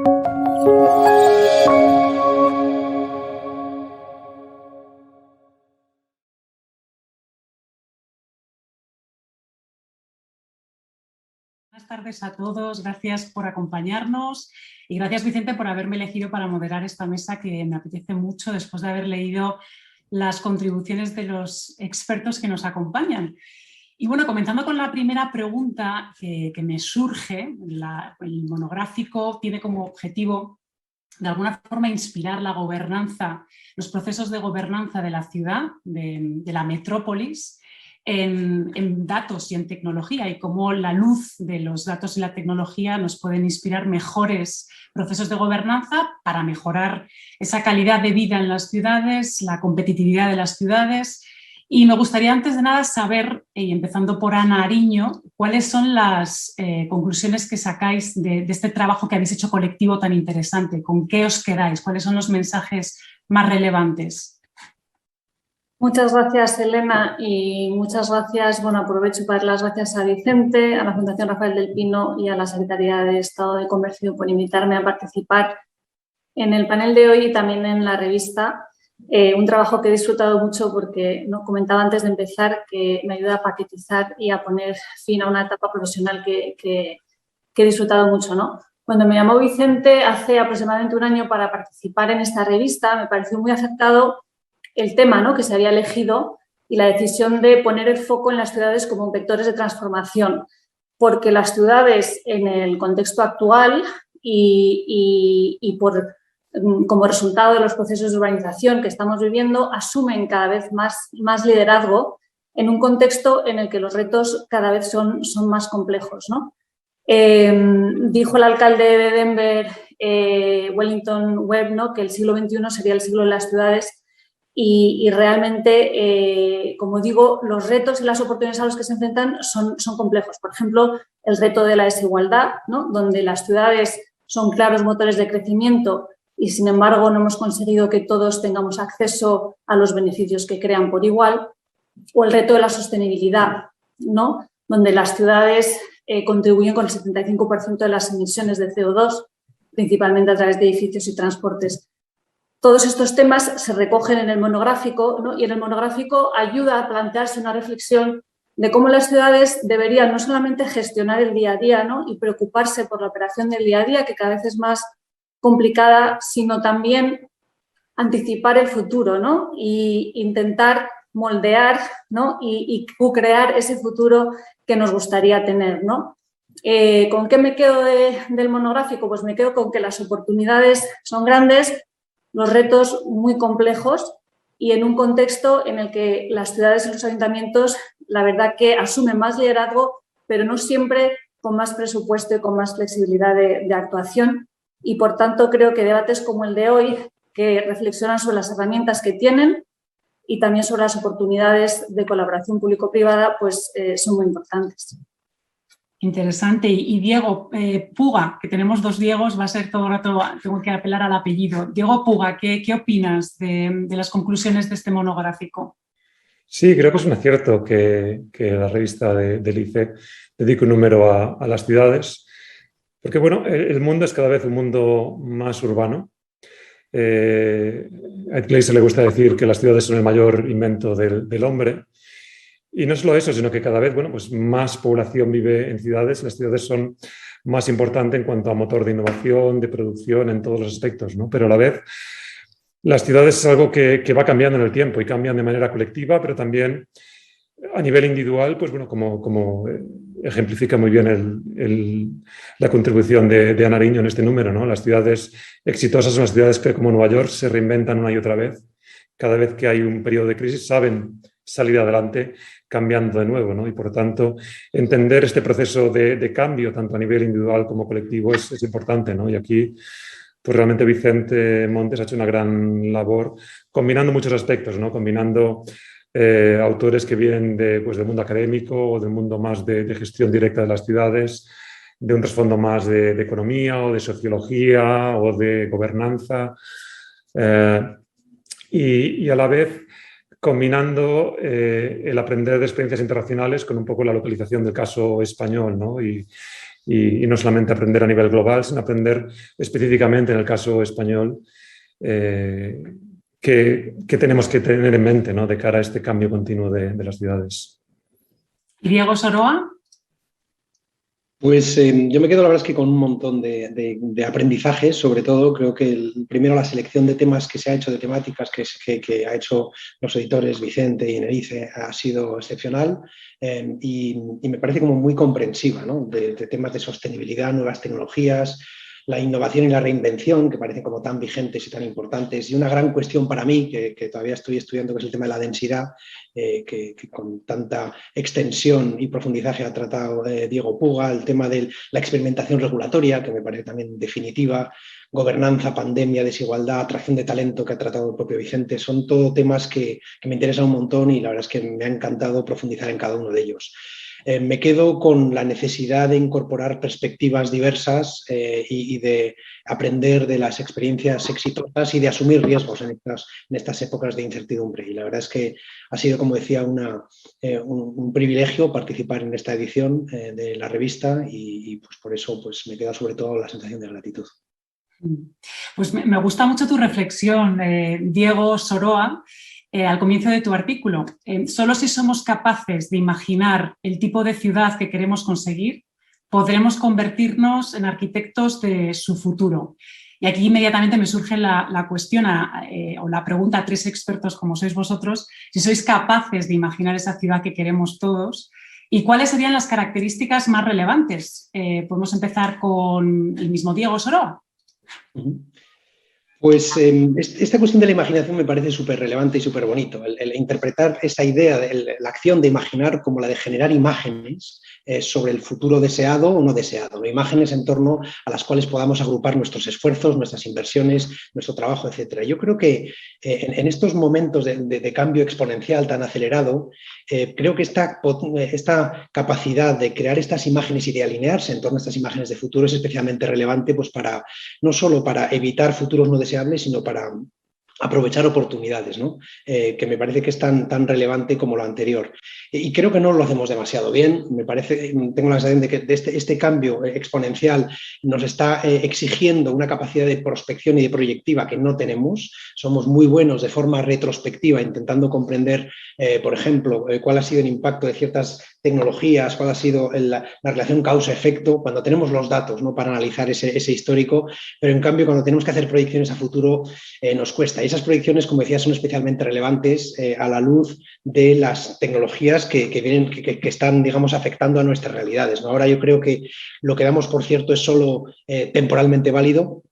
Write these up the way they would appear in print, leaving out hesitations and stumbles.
Buenas tardes a todos, gracias por acompañarnos y gracias, Vicente, por haberme elegido para moderar esta mesa que me apetece mucho después de haber leído las contribuciones de los expertos que nos acompañan. Y bueno, comenzando con la primera pregunta que me surge, el monográfico tiene como objetivo de alguna forma inspirar la gobernanza, los procesos de gobernanza de la ciudad, de la metrópolis, en datos y en tecnología, y cómo la luz de los datos y la tecnología nos pueden inspirar mejores procesos de gobernanza para mejorar esa calidad de vida en las ciudades, la competitividad de las ciudades. Y me gustaría antes de nada saber, y empezando por Ana Ariño, cuáles son las conclusiones que sacáis de este trabajo que habéis hecho colectivo tan interesante. ¿Con qué os quedáis? ¿Cuáles son los mensajes más relevantes? Muchas gracias, Elena, y muchas gracias, aprovecho para dar las gracias a Vicente, a la Fundación Rafael del Pino y a la Secretaría de Estado de Comercio por invitarme a participar en el panel de hoy y también en la revista. Un trabajo que he disfrutado mucho porque comentaba antes de empezar que me ayuda a paquetizar y a poner fin a una etapa profesional que he disfrutado mucho, ¿no? Cuando me llamó Vicente hace aproximadamente un año para participar en esta revista, me pareció muy acertado el tema, ¿no?, que se había elegido y la decisión de poner el foco en las ciudades como vectores de transformación, porque las ciudades en el contexto actual y como resultado de los procesos de urbanización que estamos viviendo, asumen cada vez más liderazgo en un contexto en el que los retos cada vez son más complejos, ¿no? Dijo el alcalde de Denver, Wellington Webb, ¿no?, que el siglo XXI sería el siglo de las ciudades y realmente, como digo, los retos y las oportunidades a los que se enfrentan son complejos. Por ejemplo, el reto de la desigualdad, ¿no?, donde las ciudades son claros motores de crecimiento y, sin embargo, no hemos conseguido que todos tengamos acceso a los beneficios que crean por igual, o el reto de la sostenibilidad, ¿no?, donde las ciudades contribuyen con el 75% de las emisiones de CO2, principalmente a través de edificios y transportes. Todos estos temas se recogen en el monográfico, ¿no?, y en el monográfico ayuda a plantearse una reflexión de cómo las ciudades deberían no solamente gestionar el día a día, ¿no?, y preocuparse por la operación del día a día, que cada vez es más complicada, sino también anticipar el futuro, ¿no?, e intentar moldear, ¿no?, y co-crear ese futuro que nos gustaría tener, ¿no? ¿Con qué me quedo del monográfico? Pues me quedo con que las oportunidades son grandes, los retos muy complejos y en un contexto en el que las ciudades y los ayuntamientos, la verdad que asumen más liderazgo, pero no siempre con más presupuesto y con más flexibilidad de actuación. Y, por tanto, creo que debates como el de hoy, que reflexionan sobre las herramientas que tienen y también sobre las oportunidades de colaboración público-privada, pues son muy importantes. Interesante. Y Diego Puga, que tenemos dos Diegos, va a ser todo el rato, tengo que apelar al apellido. Diego Puga, ¿qué opinas de las conclusiones de este monográfico? Sí, creo que es un acierto que la revista del ICE dedique un número a las ciudades, porque bueno, el mundo es cada vez un mundo más urbano. A Ed Glaeser le gusta decir que las ciudades son el mayor invento del hombre. Y no solo eso, sino que cada vez, bueno, pues más población vive en ciudades. Las ciudades son más importantes en cuanto a motor de innovación, de producción, en todos los aspectos, ¿no? Pero a la vez, las ciudades es algo que va cambiando en el tiempo y cambian de manera colectiva, pero también a nivel individual, pues bueno, como ejemplifica muy bien la contribución de Ana Ariño en este número, ¿no? Las ciudades exitosas son las ciudades que, como Nueva York, se reinventan una y otra vez. Cada vez que hay un periodo de crisis, saben salir adelante cambiando de nuevo, ¿no? Y, por tanto, entender este proceso de cambio, tanto a nivel individual como colectivo, es importante, ¿no? Y aquí, pues realmente Vicente Montes ha hecho una gran labor combinando muchos aspectos, ¿no? Combinando autores que vienen del mundo académico o del mundo más de gestión directa de las ciudades, de un trasfondo más de economía o de sociología o de gobernanza, y a la vez combinando el aprender de experiencias internacionales con un poco la localización del caso español, ¿no? Y y no solamente aprender a nivel global, sino aprender específicamente en el caso español qué tenemos que tener en mente, ¿no?, de cara a este cambio continuo de las ciudades. Diego Soroa. Pues yo me quedo, la verdad es que con un montón de aprendizajes. Sobre todo creo que primero la selección de temas que se ha hecho, de temáticas que ha hecho los editores Vicente y Nerice, ha sido excepcional y me parece como muy comprensiva, ¿no?, de temas de sostenibilidad, nuevas tecnologías, la innovación y la reinvención, que parecen como tan vigentes y tan importantes, y una gran cuestión para mí, que todavía estoy estudiando, que es el tema de la densidad, que con tanta extensión y profundizaje ha tratado Diego Puga, el tema de la experimentación regulatoria, que me parece también definitiva, gobernanza, pandemia, desigualdad, atracción de talento, que ha tratado el propio Vicente. Son todo temas que me interesan un montón y la verdad es que me ha encantado profundizar en cada uno de ellos. Me quedo con la necesidad de incorporar perspectivas diversas y de aprender de las experiencias exitosas y de asumir riesgos en estas épocas de incertidumbre. Y la verdad es que ha sido, como decía, un privilegio participar en esta edición de la revista y pues por eso pues me queda sobre todo la sensación de gratitud. Pues me gusta mucho tu reflexión, Diego Soroa, al comienzo de tu artículo. Solo si somos capaces de imaginar el tipo de ciudad que queremos conseguir, podremos convertirnos en arquitectos de su futuro. Y aquí inmediatamente me surge la cuestión o la pregunta a tres expertos como sois vosotros, si sois capaces de imaginar esa ciudad que queremos todos y cuáles serían las características más relevantes. Podemos empezar con el mismo Diego Soroa. Pues esta cuestión de la imaginación me parece súper relevante y súper bonito. El interpretar esa idea, la acción de imaginar como la de generar imágenes sobre el futuro deseado o no deseado. Imágenes en torno a las cuales podamos agrupar nuestros esfuerzos, nuestras inversiones, nuestro trabajo, etc. Yo creo que en estos momentos de cambio exponencial tan acelerado, creo que esta capacidad de crear estas imágenes y de alinearse en torno a estas imágenes de futuro es especialmente relevante, pues no solo para evitar futuros no deseables, sino para aprovechar oportunidades, ¿no? Que me parece que es tan relevante como lo anterior. Y creo que no lo hacemos demasiado bien. Tengo la sensación de que este cambio exponencial nos está exigiendo una capacidad de prospección y de proyectiva que no tenemos. Somos muy buenos de forma retrospectiva, intentando comprender, por ejemplo, cuál ha sido el impacto de ciertas tecnologías, cuál ha sido la relación causa-efecto, cuando tenemos los datos, ¿no?, para analizar ese histórico, pero en cambio cuando tenemos que hacer proyecciones a futuro nos cuesta. Y esas proyecciones, como decía, son especialmente relevantes a la luz de las tecnologías que están, digamos, afectando a nuestras realidades, ¿no? Ahora yo creo que lo que damos por cierto es solo temporalmente válido.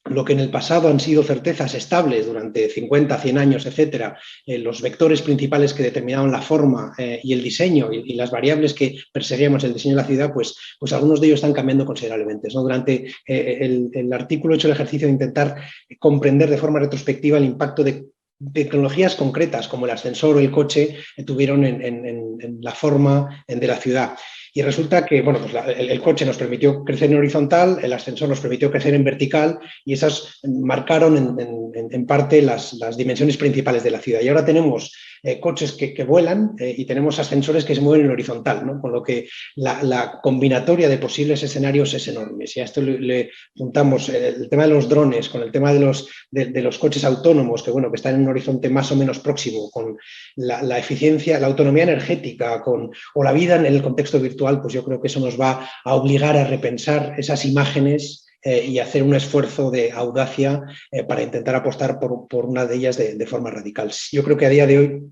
Lo que en el pasado han sido certezas estables durante 50, 100 años, etcétera, los vectores principales que determinaban la forma y el diseño y las variables que perseguíamos en el diseño de la ciudad, pues algunos de ellos están cambiando considerablemente, ¿no? Durante el artículo he hecho el ejercicio de intentar comprender de forma retrospectiva el impacto de tecnologías concretas como el ascensor o el coche tuvieron en la forma de la ciudad. Y resulta que bueno, pues el coche nos permitió crecer en horizontal, el ascensor nos permitió crecer en vertical y esas marcaron en parte las dimensiones principales de la ciudad. Y ahora tenemos coches que vuelan y tenemos ascensores que se mueven en horizontal, ¿no? Con lo que la combinatoria de posibles escenarios es enorme. Si a esto le juntamos el tema de los drones con el tema de los coches autónomos, que bueno, que están en un horizonte más o menos próximo, con la eficiencia, la autonomía energética o la vida en el contexto virtual, pues yo creo que eso nos va a obligar a repensar esas imágenes y hacer un esfuerzo de audacia para intentar apostar por una de ellas de forma radical. Yo creo que a día de hoy,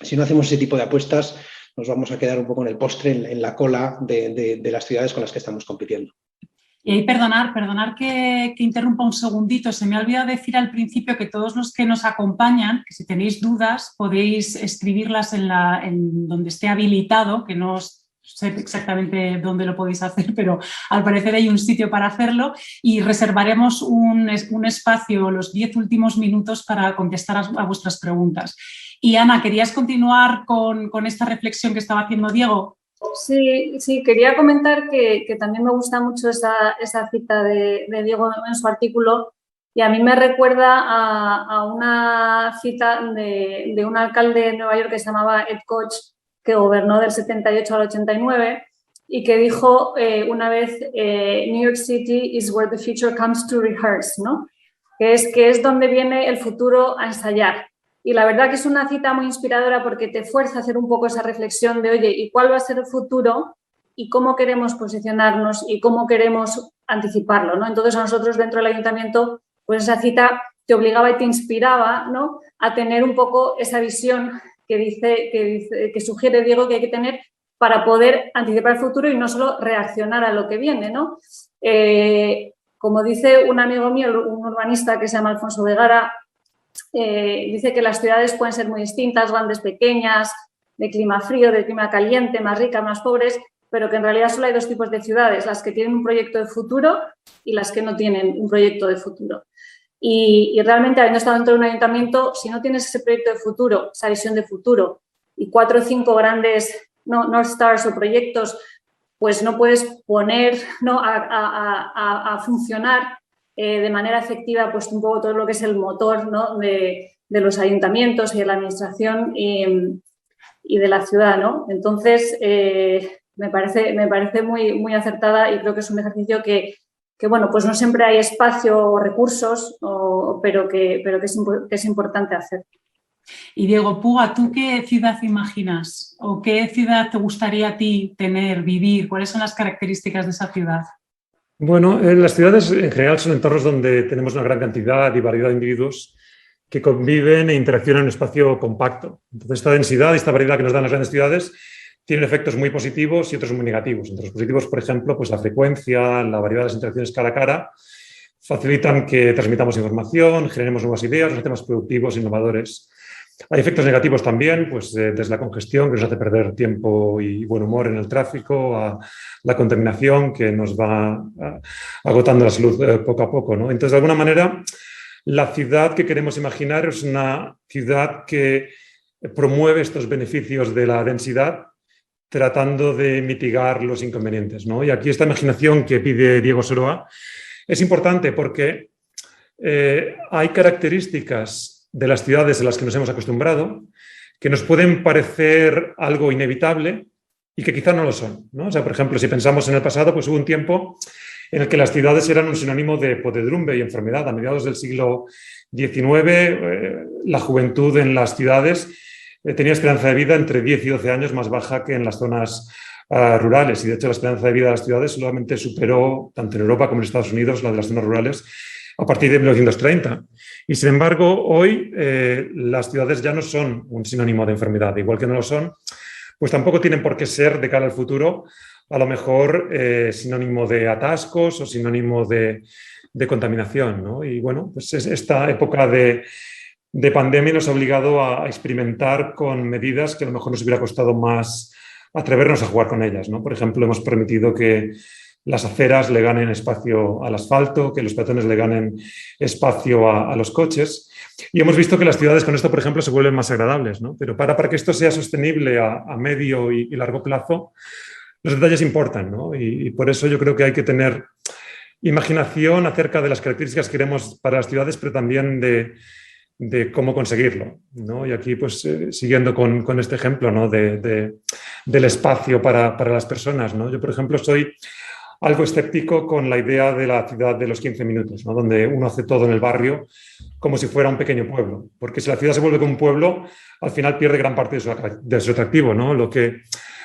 si no hacemos ese tipo de apuestas, nos vamos a quedar un poco en el postre, en la cola de las ciudades con las que estamos compitiendo. Y perdonar que interrumpa un segundito, se me ha olvidado decir al principio que todos los que nos acompañan, que si tenéis dudas podéis escribirlas en donde esté habilitado, que no sé exactamente dónde lo podéis hacer, pero al parecer hay un sitio para hacerlo y reservaremos un espacio los 10 últimos minutos para contestar a vuestras preguntas. Y Ana, ¿querías continuar con esta reflexión que estaba haciendo Diego? Sí, quería comentar que también me gusta mucho esa cita de Diego en su artículo y a mí me recuerda a una cita de un alcalde de Nueva York que se llamaba Ed Koch, que gobernó del 78 al 89 y que dijo una vez, New York City is where the future comes to rehearse, ¿no? Que es donde viene el futuro a ensayar. Y la verdad que es una cita muy inspiradora porque te fuerza a hacer un poco esa reflexión de, oye, ¿y cuál va a ser el futuro? Y cómo queremos posicionarnos y cómo queremos anticiparlo, ¿no? Entonces, a nosotros dentro del ayuntamiento, pues esa cita te obligaba y te inspiraba, ¿no?, a tener un poco esa visión que sugiere Diego que hay que tener para poder anticipar el futuro y no solo reaccionar a lo que viene, ¿no? Como dice un amigo mío, un urbanista que se llama Alfonso Vegara, dice que las ciudades pueden ser muy distintas, grandes, pequeñas, de clima frío, de clima caliente, más ricas, más pobres, pero que en realidad solo hay dos tipos de ciudades, las que tienen un proyecto de futuro y las que no tienen un proyecto de futuro. Y realmente, habiendo estado dentro de un ayuntamiento, si no tienes ese proyecto de futuro, esa visión de futuro y 4 o 5 grandes North Stars o proyectos, pues no puedes poner, ¿no?, a funcionar de manera efectiva pues un poco todo lo que es el motor, ¿no?, de los ayuntamientos y de la administración y de la ciudad, ¿no? Entonces, me parece muy, muy acertada y creo que es un ejercicio que bueno, pues no siempre hay espacio o recursos, pero que es importante hacer. Y Diego Puga, ¿tú qué ciudad imaginas? ¿O qué ciudad te gustaría a ti tener, vivir? ¿Cuáles son las características de esa ciudad? Bueno, las ciudades en general son entornos donde tenemos una gran cantidad y variedad de individuos que conviven e interaccionan en un espacio compacto. Entonces, esta densidad y esta variedad que nos dan las grandes ciudades tienen efectos muy positivos y otros muy negativos. Entre los positivos, por ejemplo, pues la frecuencia, la variedad de las interacciones cara a cara facilitan que transmitamos información, generemos nuevas ideas, nos hacemos productivos, innovadores. Hay efectos negativos también, pues desde la congestión, que nos hace perder tiempo y buen humor en el tráfico, a la contaminación, que nos va agotando la salud poco a poco, ¿no? Entonces, de alguna manera, la ciudad que queremos imaginar es una ciudad que promueve estos beneficios de la densidad, tratando de mitigar los inconvenientes, ¿no? Y aquí esta imaginación que pide Diego Soroa es importante porque hay características de las ciudades a las que nos hemos acostumbrado que nos pueden parecer algo inevitable y que quizá no lo son, ¿no? O sea, por ejemplo, si pensamos en el pasado, pues hubo un tiempo en el que las ciudades eran un sinónimo de podredumbre y enfermedad. A mediados del siglo XIX, la juventud en las ciudades tenía esperanza de vida entre 10 y 12 años más baja que en las zonas rurales. Y de hecho la esperanza de vida de las ciudades solamente superó, tanto en Europa como en Estados Unidos, la de las zonas rurales a partir de 1930. Y sin embargo, hoy las ciudades ya no son un sinónimo de enfermedad. Igual que no lo son, pues tampoco tienen por qué ser, de cara al futuro, a lo mejor sinónimo de atascos o sinónimo de contaminación, ¿no? Y bueno, pues esta época de pandemia nos ha obligado a experimentar con medidas que a lo mejor nos hubiera costado más atrevernos a jugar con ellas, ¿no? Por ejemplo, hemos permitido que las aceras le ganen espacio al asfalto, que los peatones le ganen espacio a los coches. Y hemos visto que las ciudades con esto, por ejemplo, se vuelven más agradables, ¿no? Pero para que esto sea sostenible a medio y largo plazo, los detalles importan, ¿no? Y por eso yo creo que hay que tener imaginación acerca de las características que queremos para las ciudades, pero también de cómo conseguirlo, ¿no? Y aquí, pues, siguiendo con este ejemplo, ¿no?, del espacio para las personas, ¿no? Yo, por ejemplo, soy algo escéptico con la idea de la ciudad de los 15 minutos, ¿no?, donde uno hace todo en el barrio como si fuera un pequeño pueblo. Porque si la ciudad se vuelve como un pueblo, al final pierde gran parte de su atractivo, ¿no? Lo que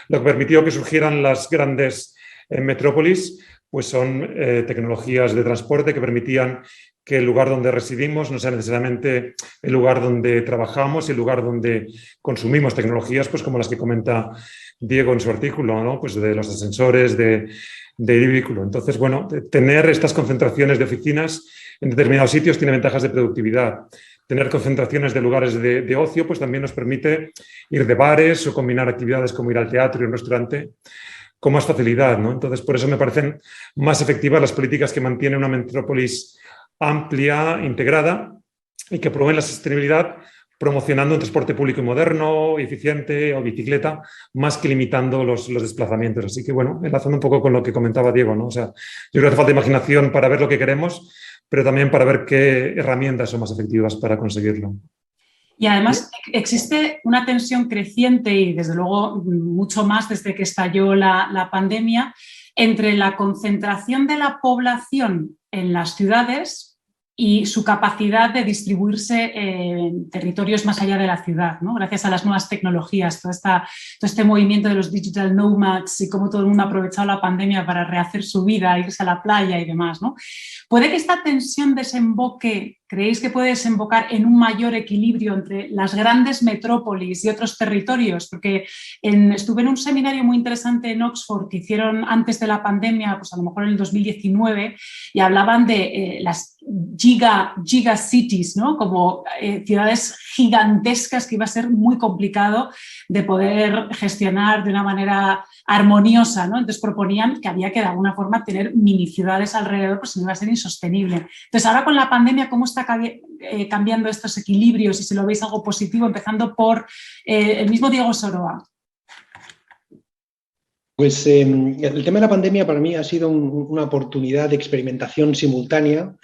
permitió que surgieran las grandes metrópolis, pues son tecnologías de transporte que permitían que el lugar donde residimos no sea necesariamente el lugar donde trabajamos y el lugar donde consumimos tecnologías, pues como las que comenta Diego en su artículo, ¿no? Pues de los ascensores, de vehículo. Entonces, bueno, tener estas concentraciones de oficinas en determinados sitios tiene ventajas de productividad. Tener concentraciones de lugares de ocio, pues también nos permite ir de bares o combinar actividades como ir al teatro y a un restaurante con más facilidad, ¿no? Entonces, por eso me parecen más efectivas las políticas que mantienen una metrópolis amplia, integrada y que promueven la sostenibilidad promocionando un transporte público y moderno, eficiente o bicicleta, más que limitando los desplazamientos. Así que, bueno, enlazando un poco con lo que comentaba Diego, ¿no? O sea, yo creo que hace falta imaginación para ver lo que queremos, pero también para ver qué herramientas son más efectivas para conseguirlo. Y además existe una tensión creciente y desde luego mucho más desde que estalló la pandemia entre la concentración de la población en las ciudades y su capacidad de distribuirse en territorios más allá de la ciudad, ¿no? Gracias a las nuevas tecnologías, todo este movimiento de los digital nomads y cómo todo el mundo ha aprovechado la pandemia para rehacer su vida, irse a la playa y demás, ¿no? ¿Puede que esta tensión desemboque, creéis que puede desembocar en un mayor equilibrio entre las grandes metrópolis y otros territorios? Porque estuve en un seminario muy interesante en Oxford que hicieron antes de la pandemia, pues a lo mejor en el 2019, y hablaban de las giga cities, ¿no? Como ciudades gigantescas que iba a ser muy complicado de poder gestionar de una manera armoniosa, ¿no? Entonces proponían que había que de alguna forma tener mini ciudades alrededor, pues no iba a ser insostenible. Entonces ahora con la pandemia, ¿cómo está cambiando estos equilibrios? Y si lo veis algo positivo, empezando por el mismo Diego Soroa. Pues el tema de la pandemia para mí ha sido una oportunidad de experimentación simultánea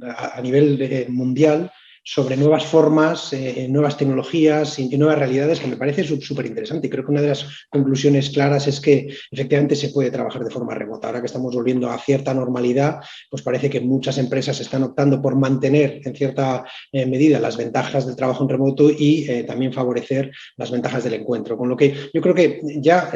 a nivel mundial sobre nuevas formas, nuevas tecnologías y nuevas realidades que me parece súper interesante. Y creo que una de las conclusiones claras es que efectivamente se puede trabajar de forma remota. Ahora que estamos volviendo a cierta normalidad, pues parece que muchas empresas están optando por mantener en cierta medida las ventajas del trabajo en remoto y también favorecer las ventajas del encuentro. Con lo que yo creo que ya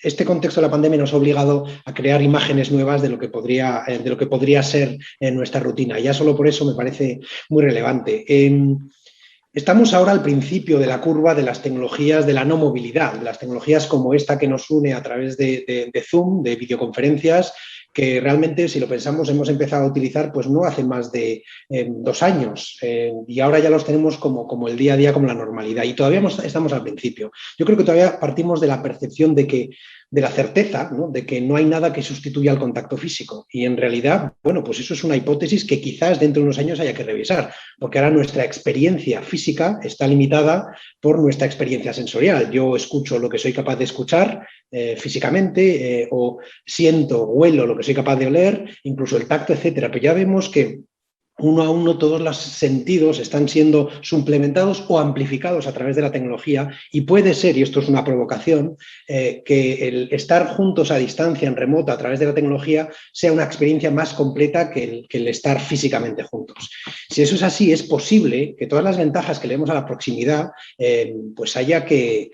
este contexto de la pandemia nos ha obligado a crear imágenes nuevas de lo que podría ser nuestra rutina. Ya solo por eso me parece muy relevante. Estamos ahora al principio de la curva de las tecnologías de la no movilidad, de las tecnologías como esta que nos une a través de Zoom, de videoconferencias, que realmente, si lo pensamos, hemos empezado a utilizar pues no hace más de 2 años y ahora ya los tenemos como el día a día, como la normalidad, y todavía estamos al principio. Yo creo que todavía partimos de la percepción de la certeza, ¿no? De que no hay nada que sustituya al contacto físico, y en realidad, bueno, pues eso es una hipótesis que quizás dentro de unos años haya que revisar, porque ahora nuestra experiencia física está limitada por nuestra experiencia sensorial. Yo escucho lo que soy capaz de escuchar físicamente, o siento, huelo lo que soy capaz de oler, incluso el tacto, etcétera. Pero ya vemos que uno a uno todos los sentidos están siendo suplementados o amplificados a través de la tecnología, y puede ser, y esto es una provocación, que el estar juntos a distancia, en remoto, a través de la tecnología, sea una experiencia más completa que el estar físicamente juntos. Si eso es así, es posible que todas las ventajas que le vemos a la proximidad, pues haya que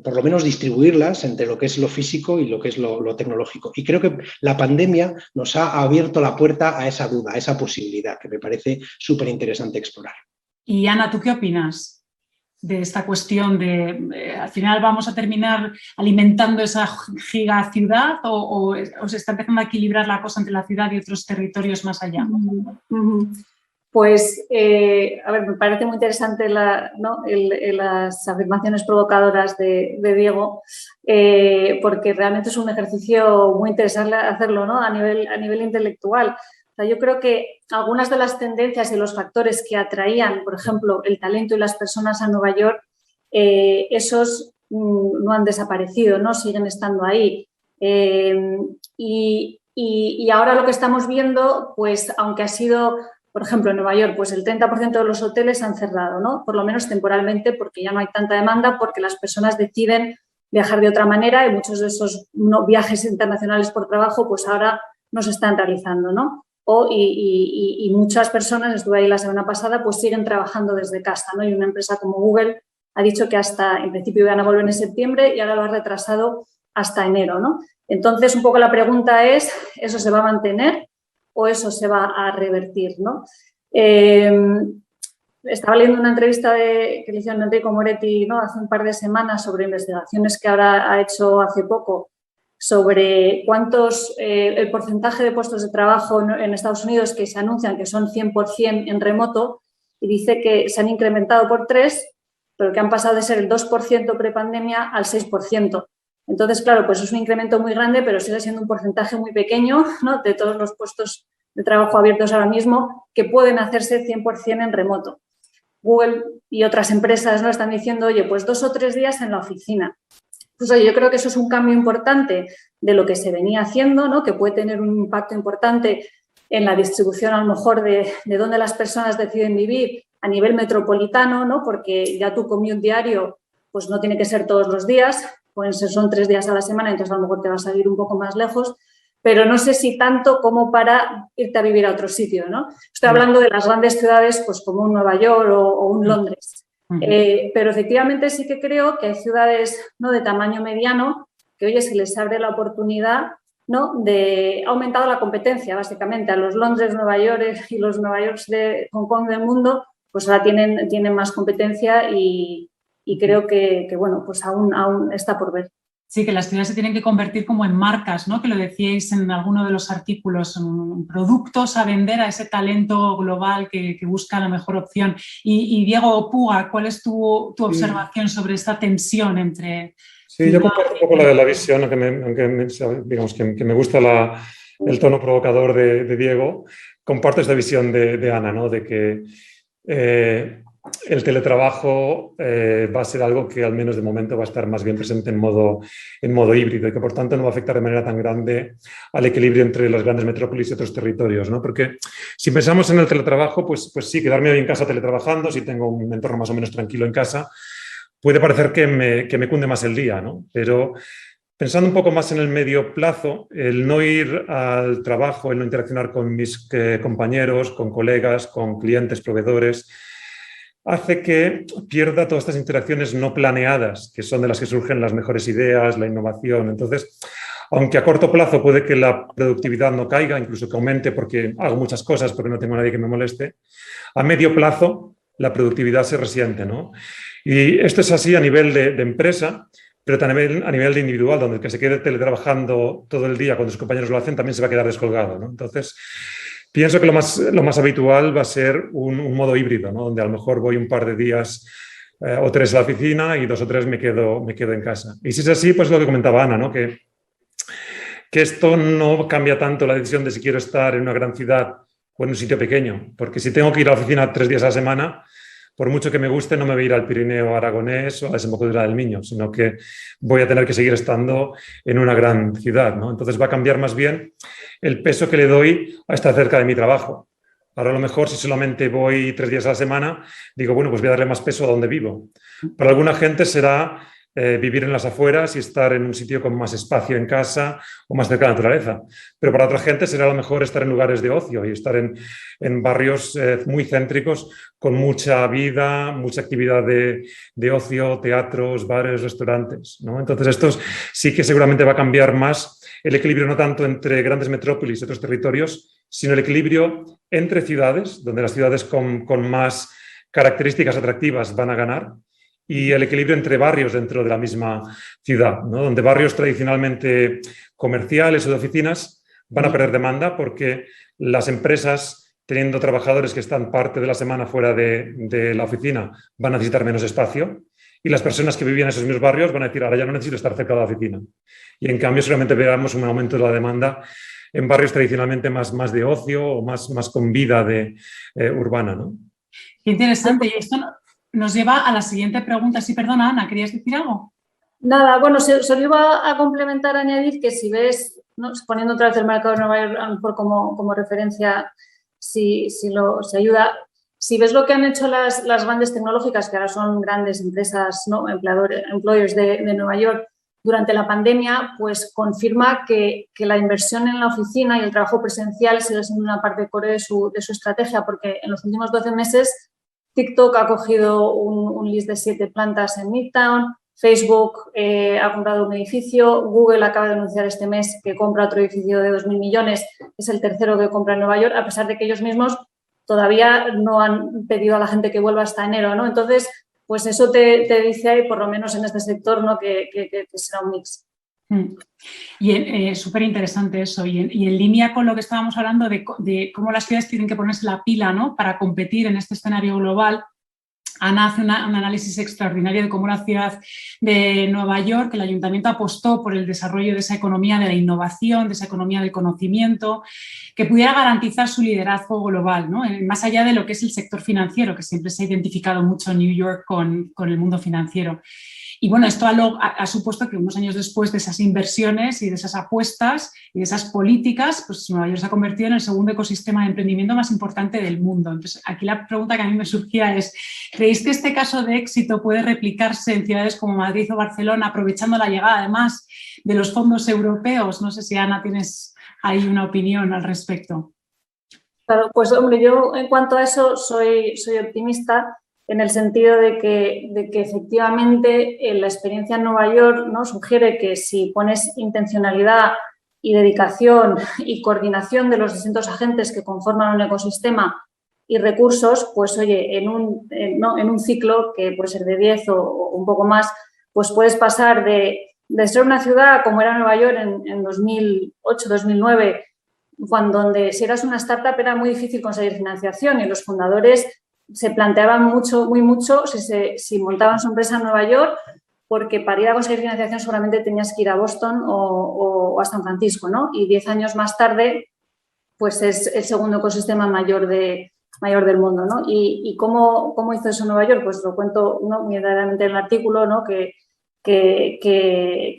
por lo menos distribuirlas entre lo que es lo físico y lo que es lo tecnológico. Y creo que la pandemia nos ha abierto la puerta a esa duda, a esa posibilidad, que me parece súper interesante explorar. Y Ana, ¿tú qué opinas de esta cuestión de al final vamos a terminar alimentando esa gigaciudad o se está empezando a equilibrar la cosa entre la ciudad y otros territorios más allá? Pues, a ver, me parece muy interesante las afirmaciones provocadoras de Diego, porque realmente es un ejercicio muy interesante hacerlo, ¿no? a nivel intelectual. O sea, yo creo que algunas de las tendencias y los factores que atraían, por ejemplo, el talento y las personas a Nueva York, esos no han desaparecido, ¿no? Siguen estando ahí. Y ahora lo que estamos viendo, pues aunque ha sido, por ejemplo, en Nueva York, pues el 30% de los hoteles han cerrado, ¿no? Por lo menos temporalmente, porque ya no hay tanta demanda, porque las personas deciden viajar de otra manera y muchos de esos viajes internacionales por trabajo, pues ahora no se están realizando, ¿no? Y muchas personas, estuve ahí la semana pasada, pues siguen trabajando desde casa, ¿no? Y una empresa como Google ha dicho que hasta, en principio, iban a volver en septiembre y ahora lo ha retrasado hasta enero, ¿no? Entonces, un poco la pregunta es, ¿eso se va a mantener o eso se va a revertir, ¿no? Estaba leyendo una entrevista que le hicieron a Enrico Moretti, ¿no? Hace un par de semanas sobre investigaciones que ahora ha hecho hace poco sobre el porcentaje de puestos de trabajo en Estados Unidos que se anuncian que son 100% en remoto, y dice que se han incrementado por 3, pero que han pasado de ser el 2% prepandemia al 6%. Entonces, claro, pues es un incremento muy grande, pero sigue siendo un porcentaje muy pequeño, ¿no? De todos los puestos de trabajo abiertos ahora mismo que pueden hacerse 100% en remoto. Google y otras empresas, ¿no? Están diciendo, oye, pues 2 o 3 días en la oficina. Pues oye, yo creo que eso es un cambio importante de lo que se venía haciendo, ¿no? Que puede tener un impacto importante en la distribución, a lo mejor, de dónde las personas deciden vivir a nivel metropolitano, ¿no? Porque ya tu commute diario pues no tiene que ser todos los días, pues son 3 días a la semana, entonces a lo mejor te vas a ir un poco más lejos, pero no sé si tanto como para irte a vivir a otro sitio, ¿no? Estoy hablando de las grandes ciudades pues como un Nueva York o un Londres. Pero efectivamente sí que creo que hay ciudades, ¿no?, de tamaño mediano que, oye, se les abre la oportunidad, ¿no?, ha aumentado la competencia, básicamente. A los Londres, Nueva York y los Nueva York de Hong Kong del mundo, pues ahora tienen más competencia y creo que, bueno, pues aún está por ver. Sí, que las ciudades se tienen que convertir como en marcas, ¿no? Que lo decíais en alguno de los artículos, productos a vender a ese talento global que busca la mejor opción. Y Diego Puga, ¿cuál es tu observación sobre esta tensión entre... Sí, yo comparto un poco la visión, aunque me gusta el tono provocador de Diego. Comparto esta visión de Ana, ¿no? De que el teletrabajo va a ser algo que al menos de momento va a estar más bien presente en modo híbrido y que por tanto no va a afectar de manera tan grande al equilibrio entre las grandes metrópolis y otros territorios, ¿no? Porque si pensamos en el teletrabajo, pues sí, quedarme hoy en casa teletrabajando, si tengo un entorno más o menos tranquilo en casa, puede parecer que me cunde más el día, ¿no? Pero pensando un poco más en el medio plazo, el no ir al trabajo, el no interaccionar con mis compañeros, con colegas, con clientes, proveedores, hace que pierda todas estas interacciones no planeadas, que son de las que surgen las mejores ideas, la innovación. Entonces, aunque a corto plazo puede que la productividad no caiga, incluso que aumente porque hago muchas cosas, porque no tengo a nadie que me moleste, a medio plazo la productividad se resiente, ¿no? Y esto es así a nivel de empresa, pero también a nivel de individual, donde el que se quede teletrabajando todo el día cuando sus compañeros lo hacen también se va a quedar descolgado, ¿no? Entonces, pienso que lo más habitual va a ser un modo híbrido, ¿no? Donde a lo mejor voy un par de días o 3 a la oficina y 2 o 3 me quedo en casa. Y si es así, pues lo que comentaba Ana, ¿no? Que esto no cambia tanto la decisión de si quiero estar en una gran ciudad o en un sitio pequeño, porque si tengo que ir a la oficina 3 días a la semana, por mucho que me guste, no me voy a ir al Pirineo aragonés o a la desembocadura del Miño, sino que voy a tener que seguir estando en una gran ciudad, ¿no? Entonces va a cambiar más bien el peso que le doy a estar cerca de mi trabajo. Ahora a lo mejor si solamente voy 3 días a la semana, digo, bueno, pues voy a darle más peso a donde vivo. Para alguna gente será vivir en las afueras y estar en un sitio con más espacio en casa o más cerca de la naturaleza. Pero para otra gente será a lo mejor estar en lugares de ocio y estar en barrios muy céntricos con mucha vida, mucha actividad de ocio, teatros, bares, restaurantes, ¿no? Entonces esto sí que seguramente va a cambiar más el equilibrio no tanto entre grandes metrópolis y otros territorios, sino el equilibrio entre ciudades, donde las ciudades con más características atractivas van a ganar, y el equilibrio entre barrios dentro de la misma ciudad, ¿no? Donde barrios tradicionalmente comerciales o de oficinas van a perder demanda porque las empresas, teniendo trabajadores que están parte de la semana fuera de la oficina, van a necesitar menos espacio, y las personas que vivían en esos mismos barrios van a decir, ahora ya no necesito estar cerca de la oficina. Y en cambio seguramente veamos un aumento de la demanda en barrios tradicionalmente más de ocio o más con vida urbana, ¿no? Qué interesante. Y esto nos lleva a la siguiente pregunta. Sí, perdona, Ana, ¿querías decir algo? Nada, bueno, solo iba a complementar, añadir que si ves, ¿no?, poniendo otra vez el mercado de Nueva York a lo mejor como referencia, si ayuda, si ves lo que han hecho las grandes tecnológicas, que ahora son grandes empresas, ¿no?, employers de Nueva York, durante la pandemia, pues confirma que la inversión en la oficina y el trabajo presencial sigue siendo una parte core de su estrategia, porque en los últimos 12 meses TikTok ha cogido un lease de 7 plantas en Midtown, Facebook ha comprado un edificio, Google acaba de anunciar este mes que compra otro edificio de 2.000 millones, es el tercero que compra en Nueva York, a pesar de que ellos mismos todavía no han pedido a la gente que vuelva hasta enero, ¿no? Entonces, pues eso te dice ahí, por lo menos en este sector, ¿no?, que será un mix. Y súper interesante eso. Y en línea con lo que estábamos hablando de cómo las ciudades tienen que ponerse la pila, ¿no?, para competir en este escenario global, Ana hace un análisis extraordinario de cómo la ciudad de Nueva York, el ayuntamiento apostó por el desarrollo de esa economía de la innovación, de esa economía del conocimiento, que pudiera garantizar su liderazgo global, ¿no?, más allá de lo que es el sector financiero, que siempre se ha identificado mucho en New York con el mundo financiero. Y bueno, esto ha supuesto que unos años después de esas inversiones y de esas apuestas y de esas políticas, pues Nueva York se ha convertido en el segundo ecosistema de emprendimiento más importante del mundo. Entonces, aquí la pregunta que a mí me surgía es, ¿creéis que este caso de éxito puede replicarse en ciudades como Madrid o Barcelona, aprovechando la llegada además de los fondos europeos? No sé si, Ana, tienes ahí una opinión al respecto. Claro, pues hombre, yo en cuanto a eso soy optimista, en el sentido de que efectivamente la experiencia en Nueva York, ¿no?, sugiere que si pones intencionalidad y dedicación y coordinación de los distintos agentes que conforman un ecosistema y recursos, pues oye, en un ciclo que puede ser de 10 o un poco más, pues puedes pasar de ser una ciudad como era Nueva York en 2008, 2009, donde si eras una startup era muy difícil conseguir financiación y los fundadores se planteaban mucho si montaban su empresa en Nueva York, porque para ir a conseguir financiación seguramente tenías que ir a Boston o a San Francisco, ¿no? Y 10 años más tarde, pues es el segundo ecosistema mayor del mundo, ¿no? ¿Y cómo hizo eso Nueva York? Pues lo cuento, ¿no?, muy claramente en el artículo, ¿no?, que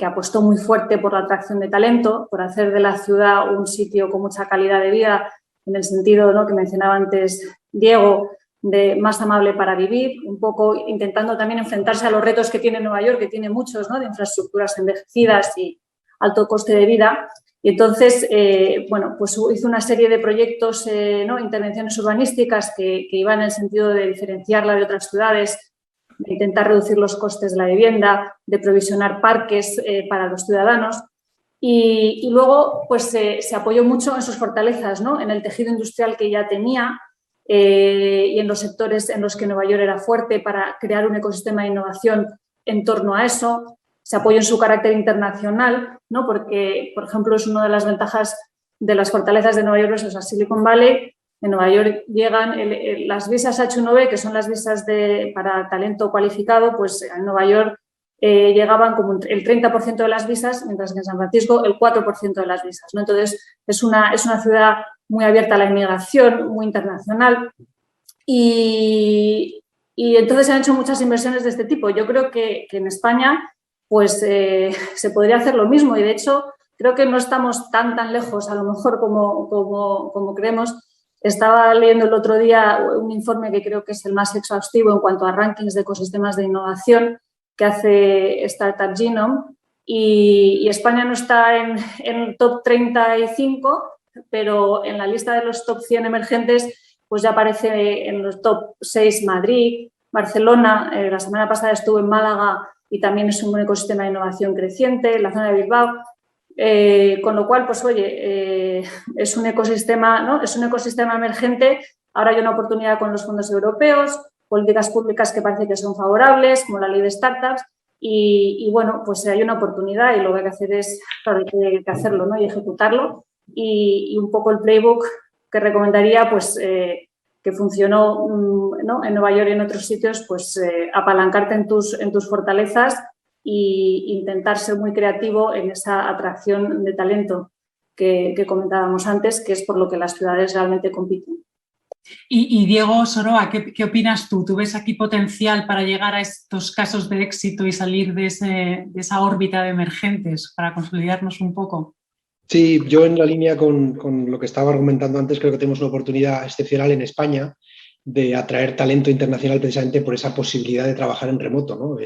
apostó muy fuerte por la atracción de talento, por hacer de la ciudad un sitio con mucha calidad de vida, en el sentido, ¿no?, que mencionaba antes Diego, de más amable para vivir, un poco intentando también enfrentarse a los retos que tiene Nueva York, que tiene muchos, ¿no?, de infraestructuras envejecidas y alto coste de vida. Y entonces, bueno, pues hizo una serie de proyectos, ¿no?, intervenciones urbanísticas que iban en el sentido de diferenciarla de otras ciudades, de intentar reducir los costes de la vivienda, de provisionar parques para los ciudadanos. Y luego, pues se apoyó mucho en sus fortalezas, ¿no?, en el tejido industrial que ya tenía, y en los sectores en los que Nueva York era fuerte, para crear un ecosistema de innovación en torno a eso. Se apoyó en su carácter internacional, ¿no?, porque, por ejemplo, es una de las ventajas de las fortalezas de Nueva York versus a Silicon Valley. En Nueva York llegan las visas H1B, que son las visas para talento cualificado, pues en Nueva York llegaban como el 30% de las visas, mientras que en San Francisco el 4% de las visas, ¿no? Entonces, es una ciudad muy abierta a la inmigración, muy internacional, y entonces se han hecho muchas inversiones de este tipo. Yo creo que en España pues se podría hacer lo mismo, y de hecho creo que no estamos tan lejos a lo mejor como creemos. Estaba leyendo el otro día un informe que creo que es el más exhaustivo en cuanto a rankings de ecosistemas de innovación que hace Startup Genome, y España no está en el top 35, pero en la lista de los top 100 emergentes pues ya aparece en los top 6 Madrid, Barcelona. La semana pasada estuve en Málaga y también es un buen ecosistema de innovación creciente, la zona de Bilbao. Con lo cual, pues oye, es un ecosistema, ¿no?, es un ecosistema emergente. Ahora hay una oportunidad con los fondos europeos, políticas públicas que parece que son favorables, como la ley de startups, y bueno, pues hay una oportunidad y lo que hay que hacer es, claro, hay que hacerlo, ¿no?, y ejecutarlo. Y un poco el playbook que recomendaría, pues que funcionó, ¿no?, en Nueva York y en otros sitios, pues apalancarte en tus fortalezas e intentar ser muy creativo en esa atracción de talento que comentábamos antes, que es por lo que las ciudades realmente compiten. Y Diego Soroa, ¿qué opinas tú? ¿Tú ves aquí potencial para llegar a estos casos de éxito y salir de esa órbita de emergentes, para consolidarnos un poco? Sí, yo en la línea con lo que estaba argumentando antes, creo que tenemos una oportunidad excepcional en España de atraer talento internacional precisamente por esa posibilidad de trabajar en remoto, ¿no?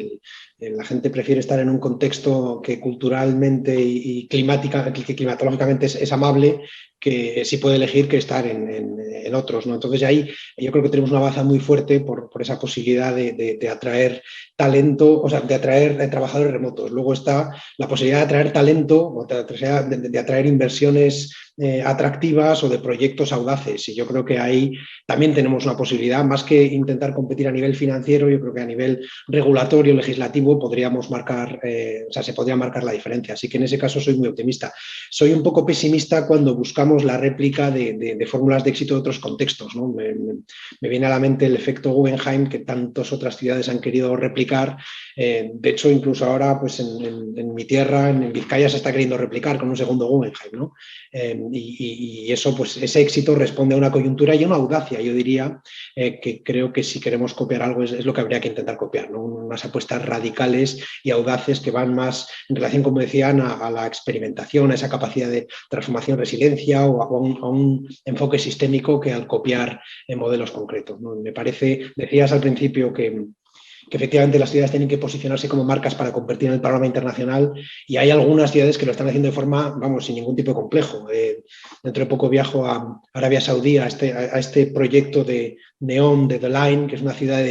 La gente prefiere estar en un contexto que culturalmente y climatológicamente es amable, que sí puede elegir que estar en otros, ¿no? Entonces ahí yo creo que tenemos una baza muy fuerte por esa posibilidad de atraer talento, o sea, de atraer trabajadores remotos. Luego está la posibilidad de atraer talento, de atraer inversiones atractivas o de proyectos audaces, y yo creo que ahí también tenemos una posibilidad, más que intentar competir a nivel financiero. Yo creo que a nivel regulatorio, legislativo, podríamos se podría marcar la diferencia. Así que en ese caso soy muy optimista. Soy un poco pesimista cuando buscamos digamos, la réplica de fórmulas de éxito de otros contextos, ¿no? Me viene a la mente el efecto Guggenheim que tantas otras ciudades han querido replicar. De hecho, incluso ahora pues en mi tierra, en Vizcaya, se está queriendo replicar con un segundo Guggenheim, ¿no? Y eso, pues ese éxito responde a una coyuntura y a una audacia, yo diría, que creo que si queremos copiar algo es lo que habría que intentar copiar, ¿no? Unas apuestas radicales y audaces que van más en relación, como decían, a la experimentación, a esa capacidad de transformación, resiliencia o a un enfoque sistémico que al copiar en modelos concretos, ¿no? Me parece, decías al principio que efectivamente las ciudades tienen que posicionarse como marcas para competir en el panorama internacional y hay algunas ciudades que lo están haciendo de forma, vamos, sin ningún tipo de complejo. Dentro de poco viajo a Arabia Saudí a este proyecto de NEOM, de The Line, que es una ciudad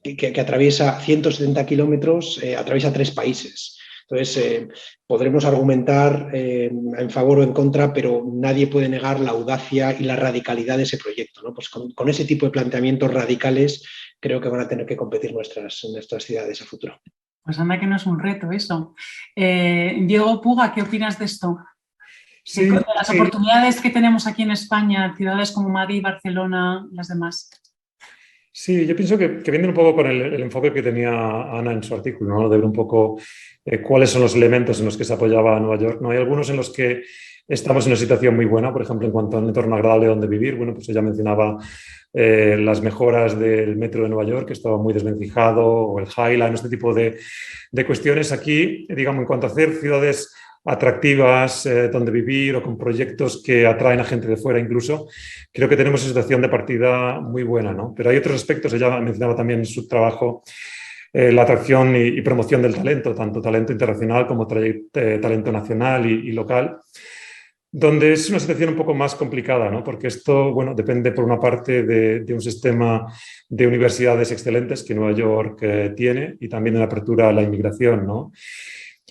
que atraviesa 170 kilómetros, atraviesa 3 países. Entonces, podremos argumentar en favor o en contra, pero nadie puede negar la audacia y la radicalidad de ese proyecto, ¿no? Pues con ese tipo de planteamientos radicales creo que van a tener que competir nuestras ciudades a futuro. Pues anda que no es un reto eso. Diego Puga, ¿qué opinas de esto? Sí, de las oportunidades que tenemos aquí en España, ciudades como Madrid, Barcelona, las demás. Sí, yo pienso que viene un poco con el enfoque que tenía Ana en su artículo, ¿no? De ver un poco cuáles son los elementos en los que se apoyaba Nueva York, ¿no? Hay algunos en los que estamos en una situación muy buena, por ejemplo, en cuanto a un entorno agradable donde vivir. Bueno, pues ella mencionaba las mejoras del metro de Nueva York, que estaba muy desvencijado, o el High Line, este tipo de cuestiones. Aquí, digamos, en cuanto a hacer ciudades atractivas donde vivir o con proyectos que atraen a gente de fuera incluso, creo que tenemos una situación de partida muy buena, ¿no? Pero hay otros aspectos, ella mencionaba también en su trabajo la atracción y promoción del talento, tanto talento internacional como talento nacional y local, donde es una situación un poco más complicada, ¿no? Porque esto, bueno, depende por una parte de un sistema de universidades excelentes que Nueva York tiene y también de la apertura a la inmigración, ¿no?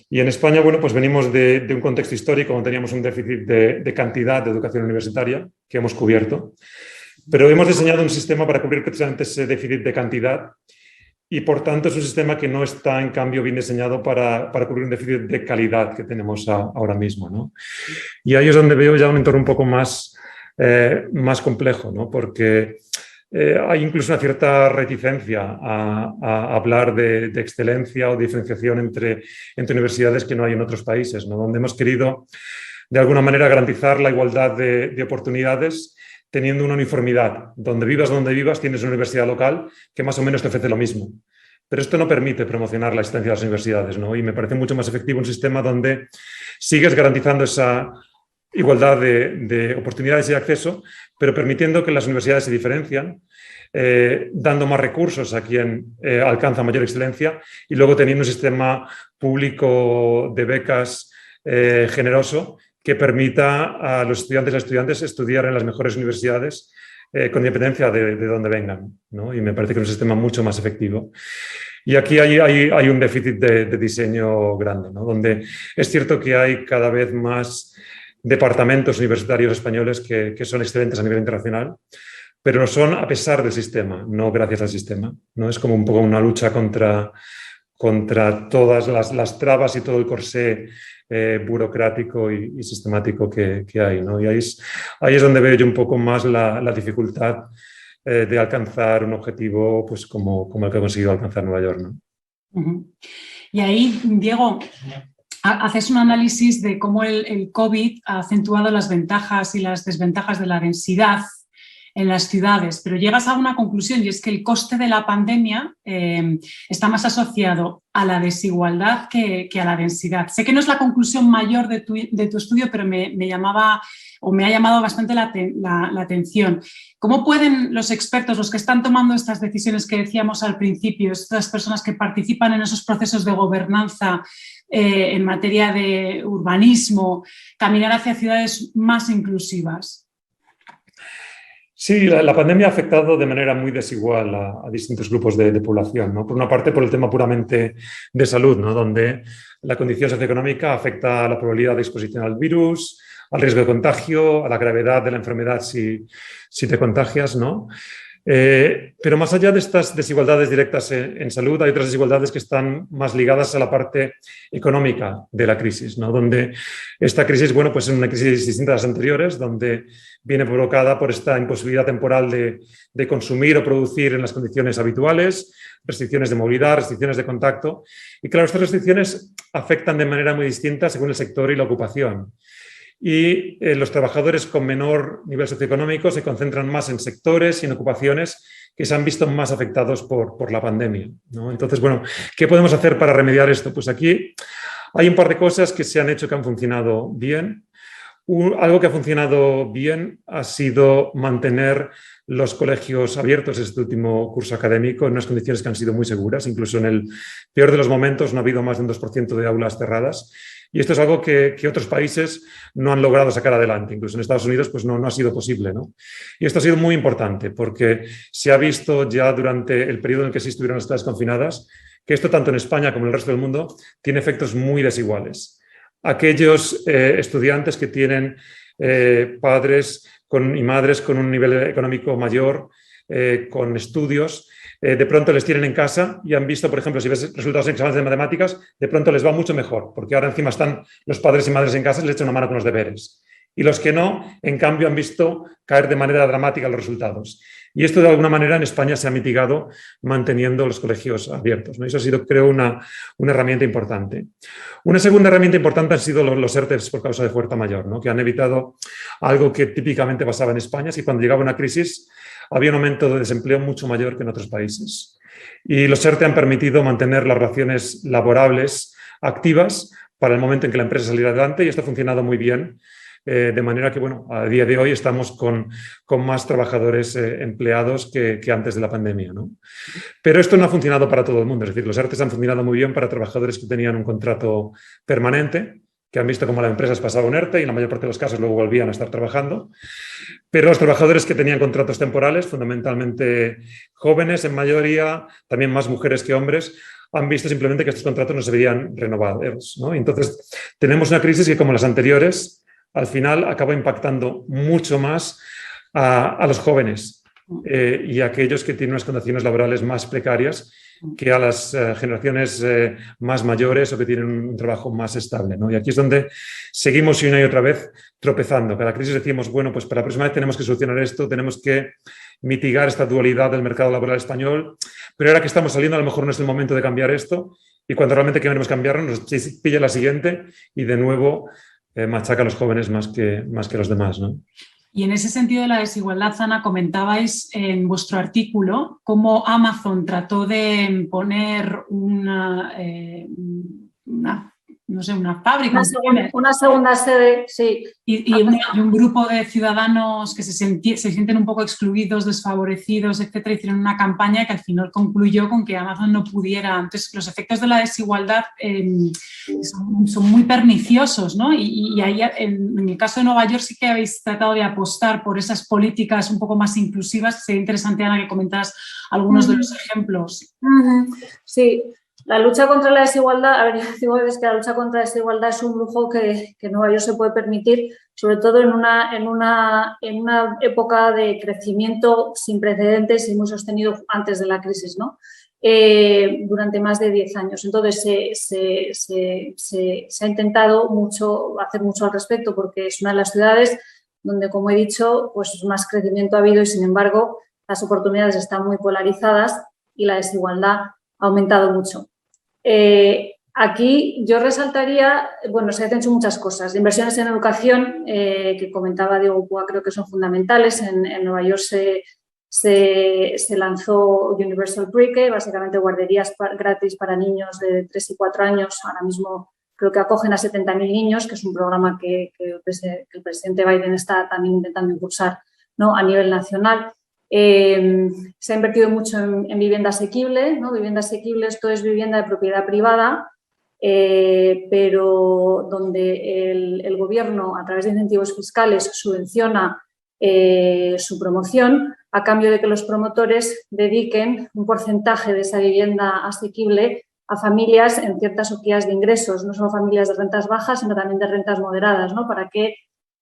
Y en España, bueno, pues venimos de un contexto histórico donde teníamos un déficit de cantidad de educación universitaria que hemos cubierto, pero hemos diseñado un sistema para cubrir precisamente ese déficit de cantidad y, por tanto, es un sistema que no está, en cambio, bien diseñado para cubrir un déficit de calidad que tenemos ahora mismo, ¿no? Y ahí es donde veo ya un entorno un poco más complejo, ¿no? Porque hay incluso una cierta reticencia a hablar de excelencia o diferenciación entre universidades que no hay en otros países, ¿no? Donde hemos querido, de alguna manera, garantizar la igualdad de oportunidades teniendo una uniformidad. Donde vivas, tienes una universidad local que más o menos te ofrece lo mismo. Pero esto no permite promocionar la existencia de las universidades, ¿no? Y me parece mucho más efectivo un sistema donde sigues garantizando esa igualdad de oportunidades y acceso, pero permitiendo que las universidades se diferencian, dando más recursos a quien alcanza mayor excelencia y luego teniendo un sistema público de becas generoso que permita a los estudiantes y las estudiantes estudiar en las mejores universidades con independencia de dónde vengan, ¿no? Y me parece que es un sistema mucho más efectivo. Y aquí hay un déficit de diseño grande, ¿no? Donde es cierto que hay cada vez más departamentos universitarios españoles que son excelentes a nivel internacional, pero lo son a pesar del sistema, no gracias al sistema, ¿no? Es como un poco una lucha contra todas las trabas y todo el corsé burocrático y sistemático que hay, ¿no? Y ahí es donde veo yo un poco más la dificultad de alcanzar un objetivo pues, como el que ha conseguido alcanzar Nueva York, ¿no? Uh-huh. Y ahí, Diego, haces un análisis de cómo el COVID ha acentuado las ventajas y las desventajas de la densidad en las ciudades, pero llegas a una conclusión y es que el coste de la pandemia está más asociado a la desigualdad que a la densidad. Sé que no es la conclusión mayor de tu estudio, pero me ha llamado bastante la atención. ¿Cómo pueden los expertos, los que están tomando estas decisiones que decíamos al principio, estas personas que participan en esos procesos de gobernanza en materia de urbanismo, caminar hacia ciudades más inclusivas? Sí, la pandemia ha afectado de manera muy desigual a distintos grupos de población, ¿no? Por una parte, por el tema puramente de salud, ¿no? Donde la condición socioeconómica afecta a la probabilidad de exposición al virus, al riesgo de contagio, a la gravedad de la enfermedad si te contagias, ¿no? Pero más allá de estas desigualdades directas en salud, hay otras desigualdades que están más ligadas a la parte económica de la crisis, ¿no? Donde esta crisis, bueno, pues es una crisis distinta a las anteriores, donde viene provocada por esta imposibilidad temporal de consumir o producir en las condiciones habituales, restricciones de movilidad, restricciones de contacto. Y claro, estas restricciones afectan de manera muy distinta según el sector y la ocupación. Y los trabajadores con menor nivel socioeconómico se concentran más en sectores y en ocupaciones que se han visto más afectados por la pandemia, ¿no? Entonces, bueno, ¿qué podemos hacer para remediar esto? Pues aquí hay un par de cosas que se han hecho que han funcionado bien. Algo que ha funcionado bien ha sido mantener los colegios abiertos este último curso académico en unas condiciones que han sido muy seguras. Incluso en el peor de los momentos no ha habido más de un 2% de aulas cerradas. Y esto es algo que otros países no han logrado sacar adelante. Incluso en Estados Unidos pues no ha sido posible, ¿no? Y esto ha sido muy importante porque se ha visto ya durante el periodo en el que sí estuvieron las clases confinadas que esto tanto en España como en el resto del mundo tiene efectos muy desiguales. Aquellos estudiantes que tienen padres y madres con un nivel económico mayor, con estudios, de pronto les tienen en casa y han visto, por ejemplo, si ves resultados en exámenes de matemáticas, de pronto les va mucho mejor, porque ahora encima están los padres y madres en casa y les echan una mano con los deberes. Y los que no, en cambio, han visto caer de manera dramática los resultados. Y esto, de alguna manera, en España se ha mitigado manteniendo los colegios abiertos, ¿no? Eso ha sido, creo, una herramienta importante. Una segunda herramienta importante han sido los ERTEs por causa de fuerza mayor, ¿no? Que han evitado algo que típicamente pasaba en España, es que cuando llegaba una crisis había un aumento de desempleo mucho mayor que en otros países. Y los ERTE han permitido mantener las relaciones laborables activas para el momento en que la empresa saliera adelante y esto ha funcionado muy bien. De manera que, bueno, a día de hoy estamos con más trabajadores empleados que antes de la pandemia, ¿no? Pero esto no ha funcionado para todo el mundo. Es decir, los ERTEs han funcionado muy bien para trabajadores que tenían un contrato permanente, que han visto cómo las empresas pasaban un ERTE y en la mayor parte de los casos luego volvían a estar trabajando. Pero los trabajadores que tenían contratos temporales, fundamentalmente jóvenes en mayoría, también más mujeres que hombres, han visto simplemente que estos contratos no se veían renovados, ¿no? Entonces, tenemos una crisis que, como las anteriores, al final acaba impactando mucho más a los jóvenes y a aquellos que tienen unas condiciones laborales más precarias que a las generaciones más mayores o que tienen un trabajo más estable, ¿no? Y aquí es donde seguimos una y otra vez tropezando. Cada crisis decimos, bueno, pues para la próxima vez tenemos que solucionar esto, tenemos que mitigar esta dualidad del mercado laboral español, pero ahora que estamos saliendo a lo mejor no es el momento de cambiar esto y cuando realmente queremos cambiarlo nos pilla la siguiente y de nuevo machaca a los jóvenes más que los demás, ¿no? Y en ese sentido de la desigualdad, Ana, comentabais en vuestro artículo cómo Amazon trató de poner una fábrica. Una segunda sede, sí. Y un grupo de ciudadanos que se sienten un poco excluidos, desfavorecidos, etcétera, hicieron una campaña que al final concluyó con que Amazon no pudiera. Entonces, los efectos de la desigualdad son muy perniciosos, ¿no? Y ahí, en el caso de Nueva York, sí que habéis tratado de apostar por esas políticas un poco más inclusivas. Sería interesante, Ana, que comentaras algunos de los ejemplos. Sí. La lucha contra la desigualdad, a ver, digo es que la lucha contra la desigualdad es un lujo que Nueva York se puede permitir, sobre todo en una época de crecimiento sin precedentes y muy sostenido antes de la crisis, ¿no? Durante más de 10 años. Entonces, se ha intentado hacer mucho al respecto porque es una de las ciudades donde, como he dicho, pues más crecimiento ha habido y, sin embargo, las oportunidades están muy polarizadas y la desigualdad ha aumentado mucho. Aquí yo resaltaría, bueno, se han hecho muchas cosas. Inversiones en educación, que comentaba Diego Púa, creo que son fundamentales. En Nueva York se lanzó Universal Pre-K, básicamente guarderías gratis para niños de 3 y 4 años. Ahora mismo creo que acogen a 70.000 niños, que es un programa que el presidente Biden está también intentando impulsar, ¿no?, a nivel nacional. Se ha invertido mucho en vivienda asequible, ¿no? Vivienda asequible, esto es vivienda de propiedad privada, pero donde el gobierno, a través de incentivos fiscales, subvenciona su promoción a cambio de que los promotores dediquen un porcentaje de esa vivienda asequible a familias en ciertas horquillas de ingresos, no solo familias de rentas bajas, sino también de rentas moderadas, ¿no? Para que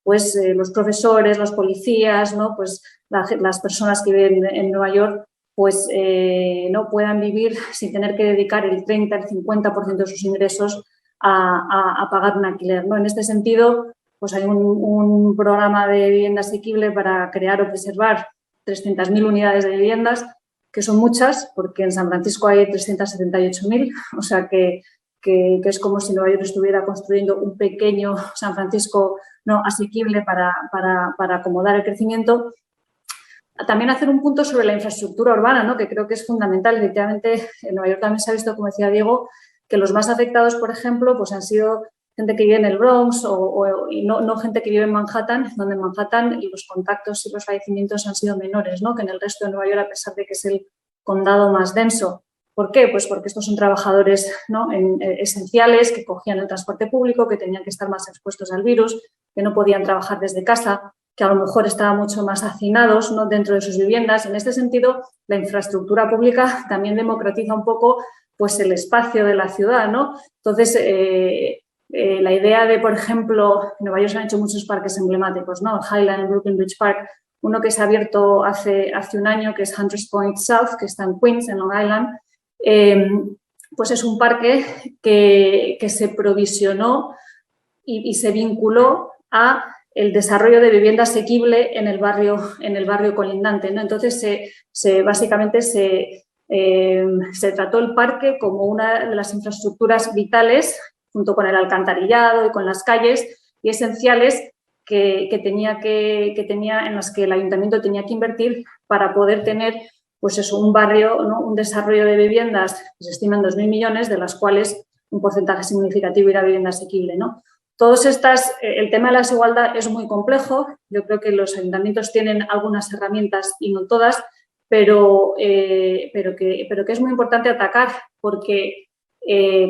pues los profesores, los policías, ¿no? Pues las personas que viven en Nueva York pues no puedan vivir sin tener que dedicar el 30, el 50% de sus ingresos a pagar un alquiler, ¿no? En este sentido, pues hay un programa de vivienda asequible para crear o preservar 300.000 unidades de viviendas, que son muchas, porque en San Francisco hay 378.000, o sea que es como si Nueva York estuviera construyendo un pequeño San Francisco no asequible para acomodar el crecimiento. También hacer un punto sobre la infraestructura urbana, ¿no? Que creo que es fundamental. Efectivamente, en Nueva York también se ha visto, como decía Diego, que los más afectados, por ejemplo, pues han sido gente que vive en el Bronx y no gente que vive en Manhattan, donde en Manhattan los contactos y los fallecimientos han sido menores, ¿no? Que en el resto de Nueva York, a pesar de que es el condado más denso. ¿Por qué? Pues porque estos son trabajadores, ¿no? Esenciales que cogían el transporte público, que tenían que estar más expuestos al virus, que no podían trabajar desde casa, que a lo mejor estaban mucho más hacinados, ¿no? Dentro de sus viviendas. En este sentido, la infraestructura pública también democratiza un poco pues, el espacio de la ciudad, ¿no? Entonces, la idea de, por ejemplo, en Nueva York se han hecho muchos parques emblemáticos, ¿no? Highland, el Brooklyn Bridge Park, uno que se ha abierto hace un año, que es Hunters Point South, que está en Queens, en Long Island, pues es un parque que se provisionó y se vinculó a el desarrollo de vivienda asequible en el barrio colindante, ¿no? Entonces, básicamente se trató el parque como una de las infraestructuras vitales, junto con el alcantarillado y con las calles y esenciales que tenía en las que el ayuntamiento tenía que invertir para poder tener pues eso, un barrio, ¿no? Un desarrollo de viviendas que se estiman 2.000 millones, de las cuales un porcentaje significativo irá a vivienda asequible, ¿no? El tema de la desigualdad es muy complejo. Yo creo que los ayuntamientos tienen algunas herramientas y no todas, pero que es muy importante atacar porque,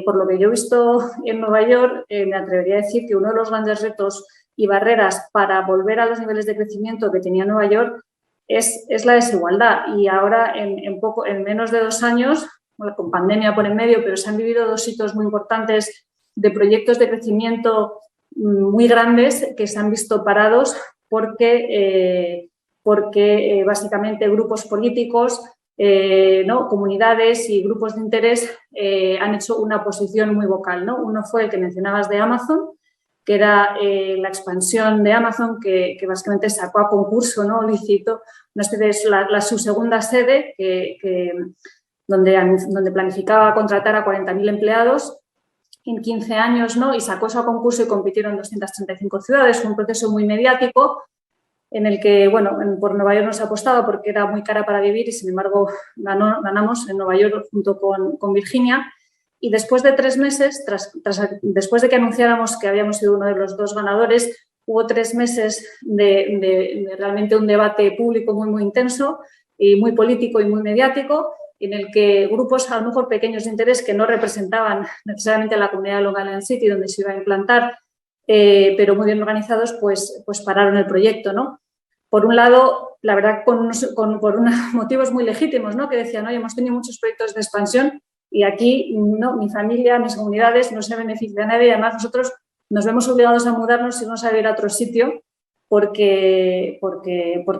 por lo que yo he visto en Nueva York, me atrevería a decir que uno de los grandes retos y barreras para volver a los niveles de crecimiento que tenía Nueva York es la desigualdad. Y ahora, en menos de 2 años, bueno, con pandemia por en medio, pero se han vivido 2 hitos muy importantes de proyectos de crecimiento muy grandes que se han visto parados porque básicamente grupos políticos, ¿no? Comunidades y grupos de interés han hecho una posición muy vocal, ¿no? Uno fue el que mencionabas de Amazon, que era la expansión de Amazon, que básicamente sacó a concurso, ¿no? Licitó, una especie de su segunda sede, donde planificaba contratar a 40.000 empleados en 15 años, ¿no? Y sacó eso a concurso y compitieron 235 ciudades. Fue un proceso muy mediático en el que, bueno, por Nueva York no se ha apostado porque era muy cara para vivir y, sin embargo, ganamos en Nueva York junto con Virginia. Y después de 3 meses, después de que anunciáramos que habíamos sido uno de los 2 ganadores, hubo 3 meses de realmente un debate público muy, muy intenso y muy político y muy mediático, en el que grupos a lo mejor pequeños de interés que no representaban necesariamente a la comunidad de Long Island City donde se iba a implantar, pero muy bien organizados, pues pararon el proyecto, ¿no? Por un lado, la verdad, por unos motivos muy legítimos, ¿no? Que decían, oye, hemos tenido muchos proyectos de expansión y aquí no, mi familia, mis comunidades no se beneficia a nadie y además nosotros nos vemos obligados a mudarnos y no a ir a otro sitio porque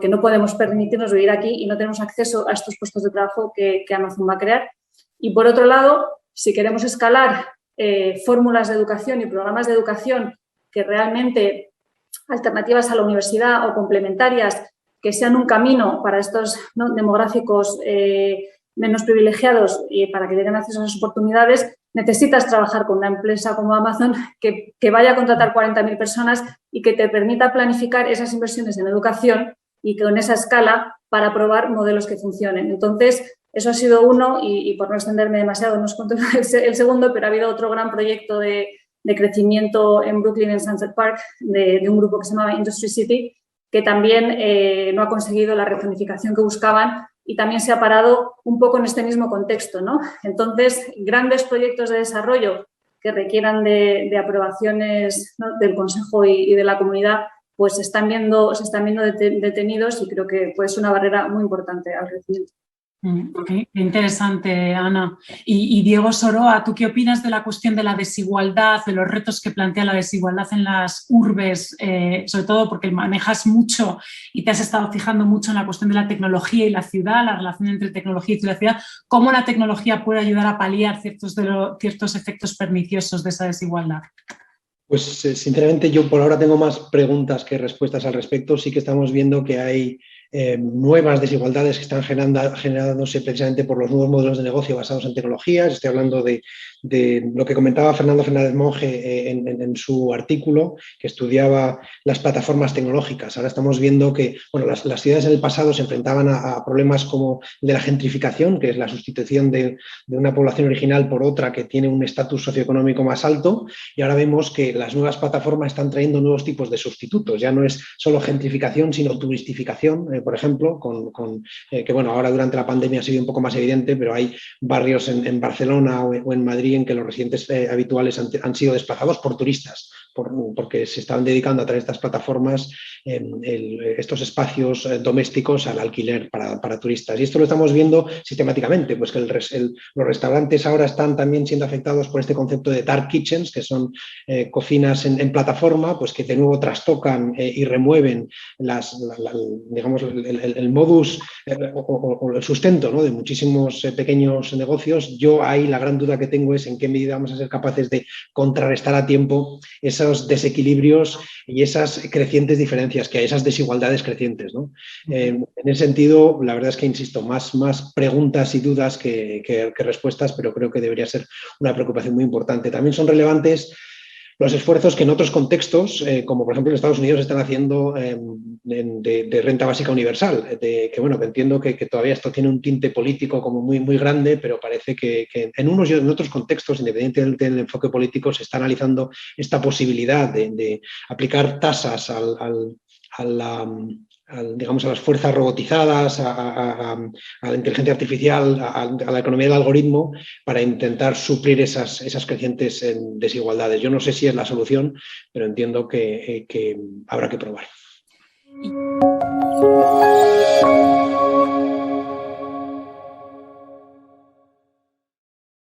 no podemos permitirnos vivir aquí y no tenemos acceso a estos puestos de trabajo que Amazon va a crear. Y por otro lado, si queremos escalar fórmulas de educación y programas de educación que realmente alternativas a la universidad o complementarias que sean un camino para estos, ¿no? demográficos menos privilegiados y para que tengan acceso a esas oportunidades, necesitas trabajar con una empresa como Amazon que vaya a contratar 40.000 personas y que te permita planificar esas inversiones en educación y con esa escala para probar modelos que funcionen. Entonces, eso ha sido uno y por no extenderme demasiado, no os cuento el segundo, pero ha habido otro gran proyecto de crecimiento en Brooklyn, en Sunset Park, de un grupo que se llamaba Industry City, que también no ha conseguido la rezonificación que buscaban y también se ha parado un poco en este mismo contexto, ¿no? Entonces, grandes proyectos de desarrollo que requieran de aprobaciones, ¿no? del Consejo y de la comunidad, pues se están viendo detenidos y creo que puede ser una barrera muy importante al crecimiento. Qué interesante, Ana. Y Diego Soroa, ¿tú qué opinas de la cuestión de la desigualdad, de los retos que plantea la desigualdad en las urbes, sobre todo porque manejas mucho y te has estado fijando mucho en la cuestión de la tecnología y la ciudad, la relación entre tecnología y ciudad, cómo la tecnología puede ayudar a paliar ciertos efectos perniciosos de esa desigualdad? Pues sinceramente yo por ahora tengo más preguntas que respuestas al respecto. Sí que estamos viendo que hay nuevas desigualdades que están generándose precisamente por los nuevos modelos de negocio basados en tecnologías. Estoy hablando de lo que comentaba Fernando Fernández Monge en su artículo, que estudiaba las plataformas tecnológicas. Ahora estamos viendo que bueno, las ciudades en el pasado se enfrentaban a problemas como el de la gentrificación, que es la sustitución de una población original por otra que tiene un estatus socioeconómico más alto, y ahora vemos que las nuevas plataformas están trayendo nuevos tipos de sustitutos. Ya no es solo gentrificación, sino turistificación, por ejemplo, que bueno, ahora durante la pandemia ha sido un poco más evidente, pero hay barrios en Barcelona o en Madrid en que los residentes habituales han sido desplazados por turistas, porque se están dedicando a través de estas plataformas estos espacios domésticos al alquiler para turistas. Y esto lo estamos viendo sistemáticamente, pues que los restaurantes ahora están también siendo afectados por este concepto de dark kitchens, que son cocinas en plataforma, pues que de nuevo trastocan y remueven digamos, el modus o el sustento, ¿no?, de muchísimos pequeños negocios. Yo ahí la gran duda que tengo es en qué medida vamos a ser capaces de contrarrestar a tiempo esos desequilibrios y esas crecientes diferencias que hay, esas desigualdades crecientes, ¿no? En ese sentido, la verdad es que, insisto, más preguntas y dudas que respuestas, pero creo que debería ser una preocupación muy importante. También son relevantes los esfuerzos que en otros contextos, como por ejemplo en Estados Unidos, están haciendo de renta básica universal, que bueno, que entiendo que todavía esto tiene un tinte político como muy, muy grande, pero parece que en unos y en otros contextos, independientemente del enfoque político, se está analizando esta posibilidad de aplicar tasas digamos, a las fuerzas robotizadas, a la inteligencia artificial, a la economía del algoritmo, para intentar suplir esas crecientes desigualdades. Yo no sé si es la solución, pero entiendo que habrá que probar.